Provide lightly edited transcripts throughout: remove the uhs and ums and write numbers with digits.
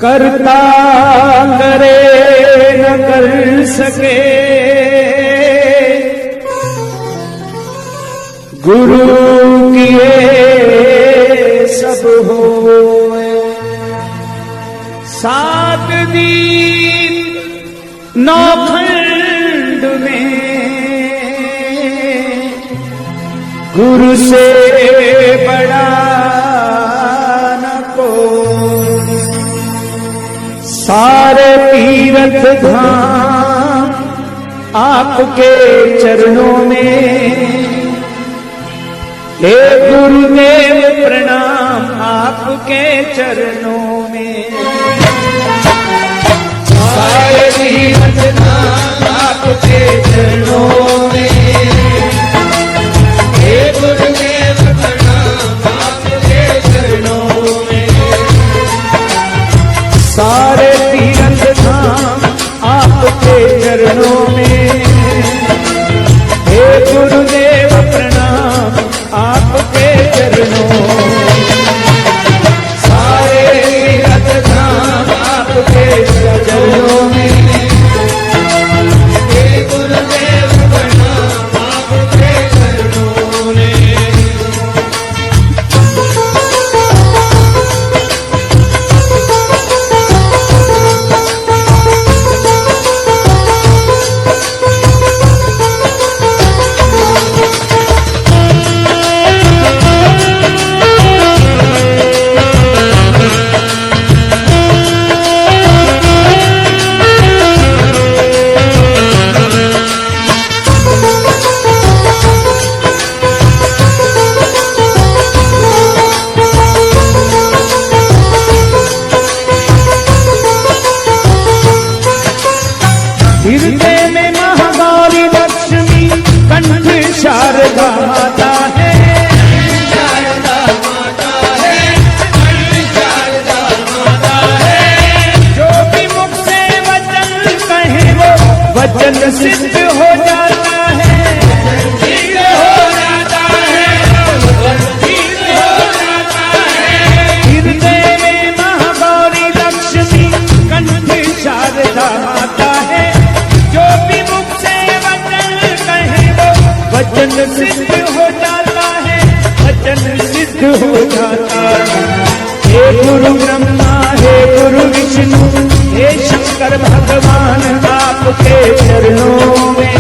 करता करे न कर सके, गुरु किए सब होए। सात दीप नौ खंड में गुरु से बड़ा न कोई। सारे तीर्थ धाम आपके चरणों में, हे गुरुदेव प्रणाम आपके चरणों में। सारे तीर्थ धाम आपके चरणों में, हे गुरुदेव प्रणाम आपके चरणों में। सारे तीर्थ धाम आपके चरणों में, हे गुरुदेव प्रणाम आपके चरणों में। सारे तीर्थ धाम आपके चरणों में, हे गुरुदेव प्रणाम आपके चरणों में। हृदय में महागौरी लक्ष्मी कंठ शारदा माता है। शारदा माता है, शारदा माता है। जो भी मुख से वचन कहे वो वचन सिद्ध हो जाता है। सिद्ध हो जाता है, सिद्ध हो जाता है। हृदय में महागौरी लक्ष्मी कंठ शारदा माता है। जो भी मुख से वचन कहे वो वचन सिद्ध हो जाता है, वचन सिद्ध हो जाता है। हे गुरु ब्रह्मा, हे गुरु विष्णु, हे शंकर भगवान आपके चरणों में,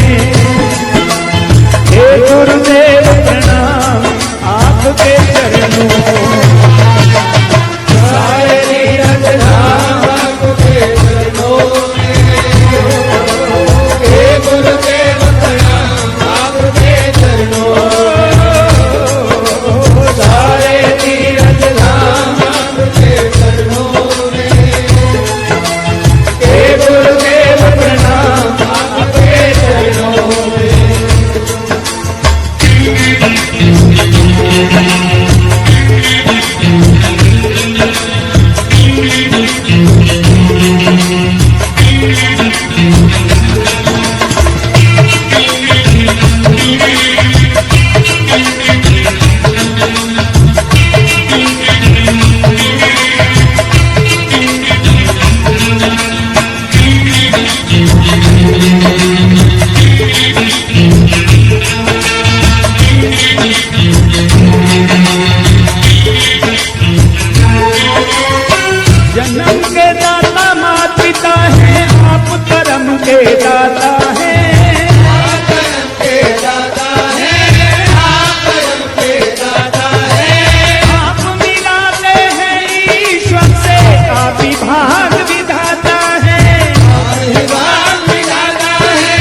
हे गुरुदेव प्रणाम आपके चरणों में। सारे तीर्थ धाम आपके चरणों में, हे गुरुदेव प्रणाम आपके चरणों में। सारे तीर्थ धाम आपके चरणों में, हे गुरुदेव प्रणाम आपके चरणों में। जन्म के दाता माता पिता है, आप कर्म के दाता है। आप कर्म के दाता है, आप कर्म के दाता है। आप मिलाते हैं ईश्वर से, आप ही भाग विधाता है। आप ही भाग विधाता है,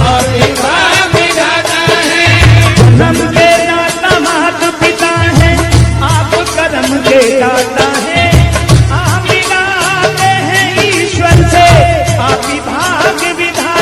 आप ही भाग विधाता है। जन्म के दाता माता पिता है, आप कर्म के दाता है। आप ही भाग विधाता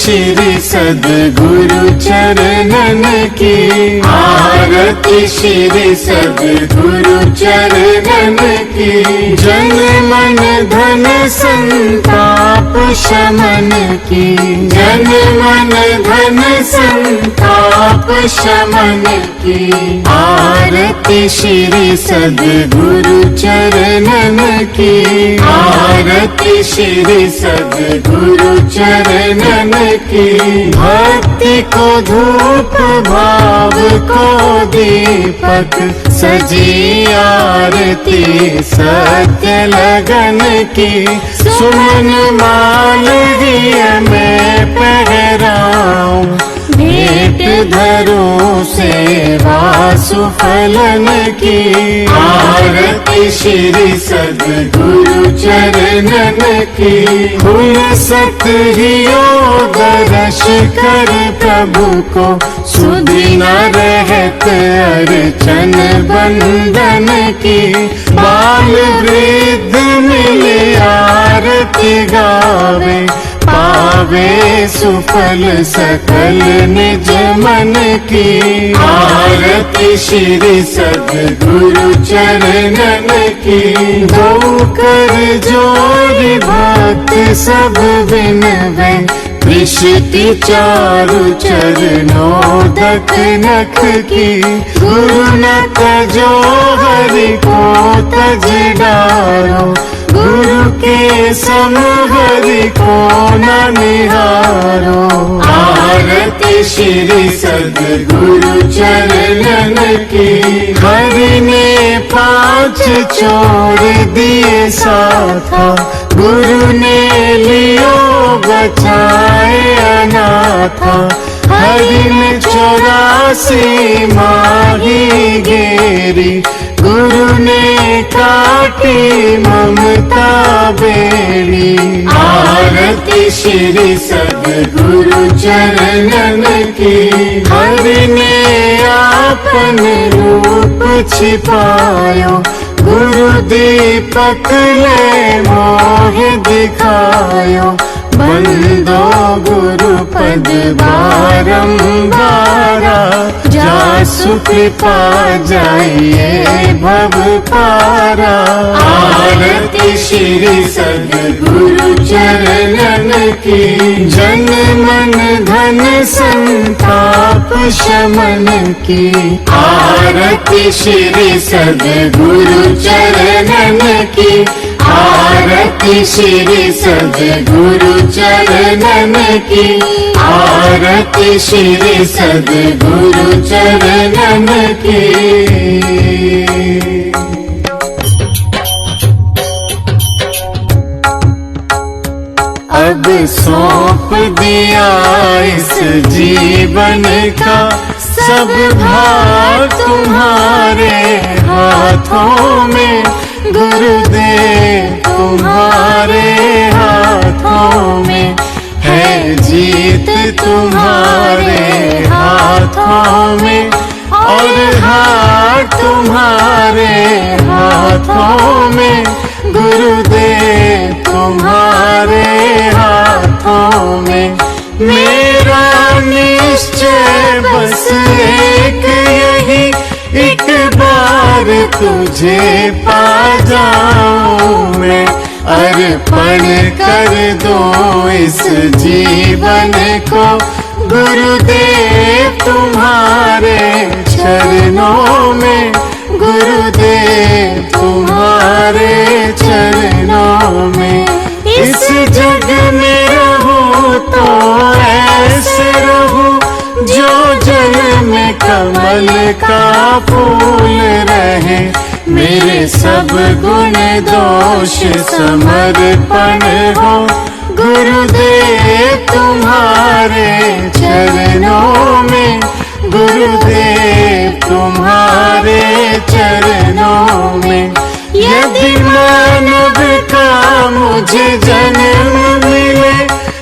श्री सद्गुरु चरणन की, आरती श्री सद्गुरु चरणन की। जन मन धन संताप शमन की, जन मन धन संताप शमन की। आरती श्री सद्गुरु चरणन की, आरती श्री सद्गुरु चरणन की। भक्ति को धूप भाव को दीपक सजी आरती सत्य लगन की। सुमन माल दिया मैं पहराऊं, भेंट धरूं सेवा सुफलन की। आरती श्री सद्गुरु चरणन की। खुल सत योग दर्श कर प्रभु को, सुधि न रहत अर्चन बंदन की। बाल वृद्ध मिले आरती गावे, पावे सुफल सकल निज मन की। आरती श्री सद्गुरु चरणन की। दो कर जोड़ी भक्त सब बिनवे, विशति चारु चरणोदक नख की। गुरु न तजो हरि को तज डारो, गुरु के सम हरि को न निहारो। आरती श्री सद्गुरु चरणन की। हरि ने 5 चोर दिए साथा, गुरु ने लियो बचाए अनाथा। हरि ने 84 माही घेरी, गुरु ने काटी ममता बेड़ी। आरती श्री सद्गुरु चरणन की। हरि ने आपन रूप छिपायो, गुरु दीपक ले मोह दिखायो। बंदो गुरु पद बारंबारा, जासु कृपा जाइए भव पारा। आरती श्री सद्गुरु चरणन की। जन मन धन संताप शमन की। आरती श्री सद्गुरु चरणन की। आरती श्री सद्गुरु चरणन की। आरती श्री सद्गुरु चरणन की। अब सौंप दिया इस जीवन का सब भार तुम्हारे हाथों में। गुरुदेव तुम्हारे हाथों में है, जीत तुम्हारे हाथों में और हार तुम्हारे हाथों में। गुरुदेव तुम्हारे हाथों में। मेरा निश्चय बस एक यही, एक बार तुझे पा जाऊं मैं। अर्पण कर दो इस जीवन को, गुरुदेव तुम्हारे चरणों में। गुरुदेव तुम्हारे चरणों में। इस जग में रहूं तो ऐसे रहूं, जो जल में कमल का फूल रहे। मेरे सब गुण दोष समर्पण हो, गुरुदेव तुम्हारे चरणों में। गुरुदेव तुम्हारे चरणों में। यदि मानव का मुझे जन्म मिले,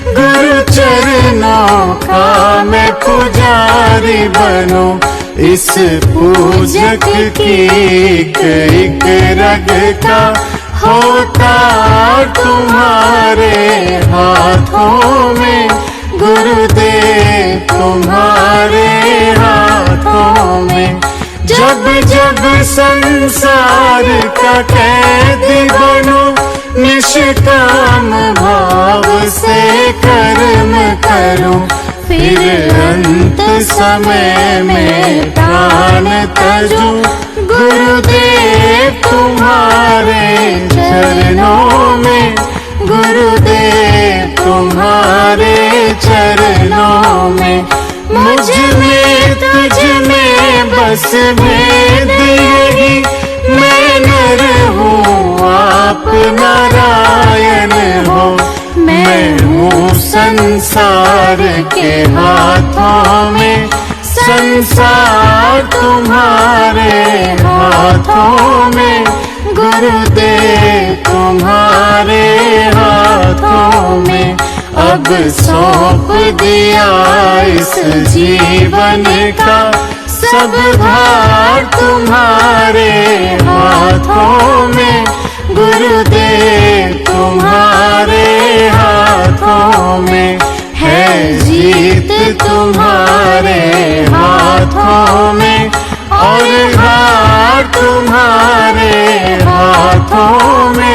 गुरु चरणों का मैं पुजारी बनूं। इस पूजक की एक रग का होता तुम्हारे हाथों में। गुरुदेव तुम्हारे हाथों में। जब जब संसार का कैदी बनूं, निष्काम भाव से कर्म करूं, फिर अंत समय में प्राण तजूं, गुरुदेव तुम्हारे चरणों में, गुरुदेव तुम्हारे चरणों में। मुझ में तुझ में बस भेद यही, मैं नर हूँ आप नारायण हो। मैं हूँ संसार के हाथों में, संसार तुम्हारे हाथों में, गुरुदेव तुम्हारे हाथों में। अब सौंप दिया इस जीवन का सब भार तुम्हारे हाथों में, गुरुदेव तुम्हारे हाथों में। है जीत तुम्हारे हाथों में, और हार तुम्हारे हाथों में।